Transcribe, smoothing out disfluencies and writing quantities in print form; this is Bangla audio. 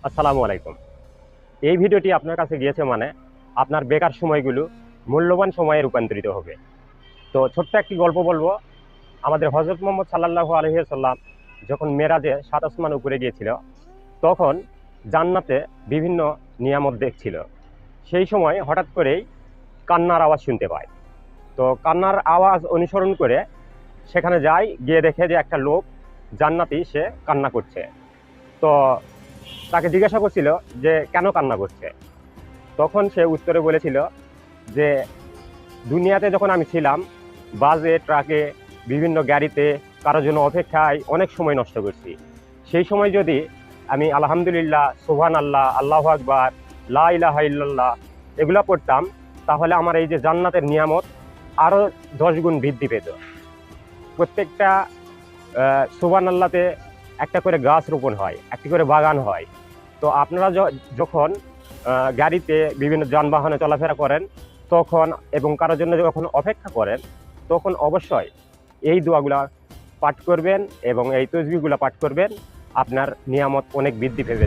আসসালামু আলাইকুম। এই ভিডিওটি আপনার কাছে গিয়েছে মানে আপনার বেকার সময়গুলো মূল্যবান সময়ে রূপান্তরিত হবে। তো ছোট্ট একটি গল্প বলবো। আমাদের হযরত মুহাম্মদ সাল্লাল্লাহু আলাইহি ওয়াসাল্লাম যখন মেরাজে ৭ আসমান উপরে গিয়েছিল, তখন জান্নাতে বিভিন্ন নিয়ামত দেখছিল। সেই সময় হঠাৎ করেই কান্নার আওয়াজ শুনতে পায়। তো কান্নার আওয়াজ অনুসরণ করে সেখানে যায়, গিয়ে দেখে যে একটা লোক জান্নাতি সে কান্না করছে। তো তাকে জিজ্ঞাসা করছিল যে কেন কান্না করছে। তখন সে উত্তরে বলেছিল যে দুনিয়াতে যখন আমি ছিলাম, বাসে, ট্রাকে, বিভিন্ন গাড়িতে কারোর জন্য অপেক্ষায় অনেক সময় নষ্ট করছি। সেই সময় যদি আমি আলহামদুলিল্লাহ, সুবহানাল্লাহ, আল্লাহু আকবার, লা ইলাহা ইল্লাল্লাহ এগুলা পড়তাম, তাহলে আমার এই যে জান্নাতের নিয়ামত আরও 10 গুণ বৃদ্ধি পেত। প্রত্যেকটা সুবহানাল্লাহতে একটা করে গাছ রোপণ হয়, একটি করে বাগান হয়। তো আপনারা যখন গাড়িতে বিভিন্ন যানবাহনে চলাফেরা করেন তখন, এবং কারোর জন্য যখন অপেক্ষা করেন, তখন অবশ্যই এই দোয়াগুলা পাঠ করবেন এবং এই তসবিহগুলা পাঠ করবেন। আপনার নিয়ামত অনেক বৃদ্ধি পেবে।